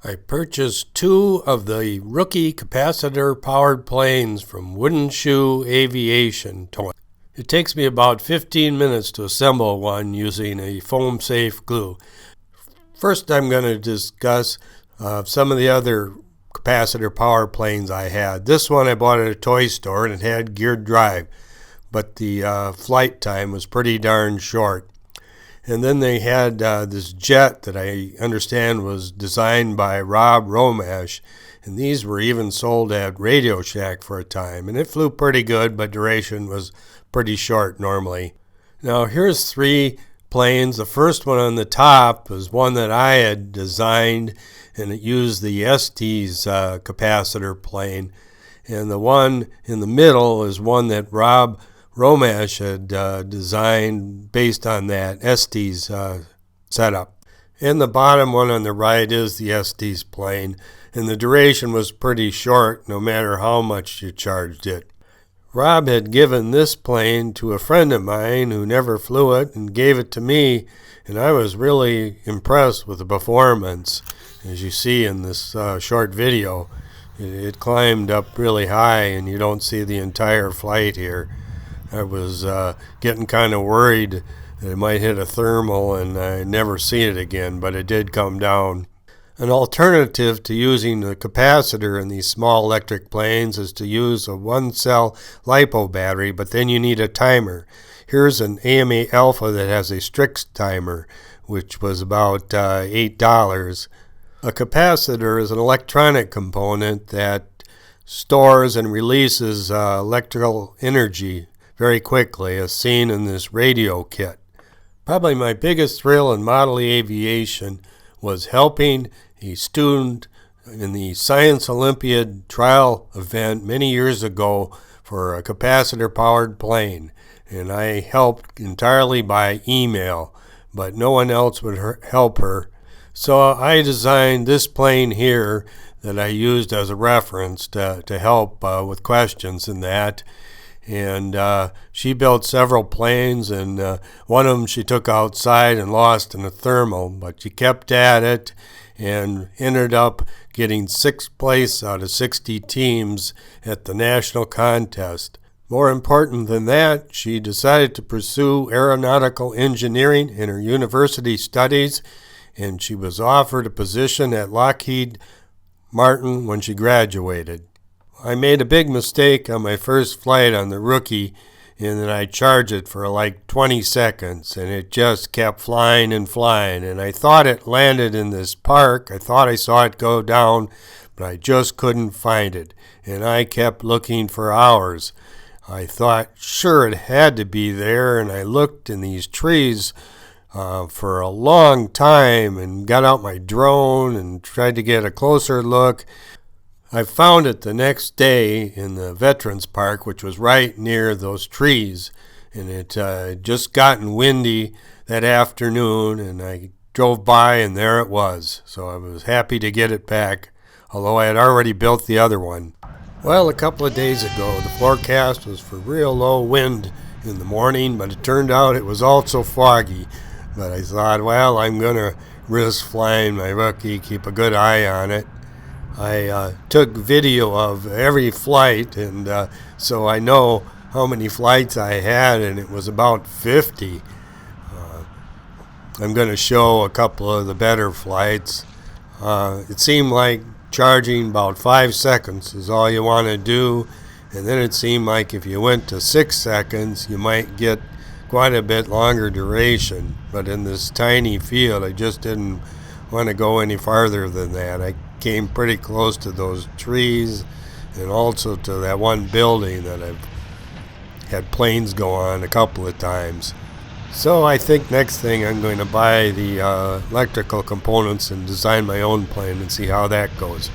I purchased 2 of the rookie capacitor-powered planes from Wooden Shoe Aviation Toy. It takes me about 15 minutes to assemble one using a foam-safe glue. First, I'm going to discuss some of the other capacitor-powered planes I had. This one I bought at a toy store and it had geared drive, but the flight time was pretty darn short. And then they had this jet that I understand was designed by Rob Romash, and these were even sold at Radio Shack for a time. And it flew pretty good, but duration was pretty short normally. Now here's 3 planes. The first one on the top was one that I had designed, and it used the ST's capacitor plane. And the one in the middle is one that Rob Romash had designed based on that ST's setup. And the bottom one on the right is the ST's plane, and the duration was pretty short no matter how much you charged it. Rob had given this plane to a friend of mine who never flew it and gave it to me, and I was really impressed with the performance. As you see in this short video, it climbed up really high and you don't see the entire flight here. I was getting kind of worried that it might hit a thermal and I'd never see it again, but it did come down. An alternative to using the capacitor in these small electric planes is to use a 1-cell LiPo battery, but then you need a timer. Here's an AMA Alpha that has a Strix timer, which was about $8. A capacitor is an electronic component that stores and releases electrical energy very quickly, as seen in this radio kit. Probably my biggest thrill in model aviation was helping a student in the Science Olympiad trial event many years ago for a capacitor-powered plane. And I helped entirely by email, but no one else would help her. So I designed this plane here that I used as a reference to help with questions in that. And she built several planes, and one of them she took outside and lost in a thermal, but she kept at it and ended up getting 6th place out of 60 teams at the national contest. More important than that, she decided to pursue aeronautical engineering in her university studies, and she was offered a position at Lockheed Martin when she graduated. I made a big mistake on my first flight on the rookie, and then I charged it for like 20 seconds, and it just kept flying and flying. And I thought it landed in this park. I thought I saw it go down, but I just couldn't find it. And I kept looking for hours. I thought, sure, it had to be there, and I looked in these trees for a long time and got out my drone and tried to get a closer look. I found it the next day in the Veterans Park, which was right near those trees, and it just gotten windy that afternoon, and I drove by and there it was. So I was happy to get it back, although I had already built the other one. Well, a couple of days ago, the forecast was for real low wind in the morning, but it turned out it was also foggy. But I thought, well, I'm going to risk flying my rookie, keep a good eye on it. I took video of every flight, and so I know how many flights I had, and it was about 50. I'm going to show a couple of the better flights. It seemed like charging about 5 seconds is all you want to do, and then it seemed like if you went to 6 seconds, you might get quite a bit longer duration. But in this tiny field, I just didn't want to go any farther than that. I came pretty close to those trees and also to that one building that I've had planes go on a couple of times. So I think next thing I'm going to buy the electrical components and design my own plane and see how that goes.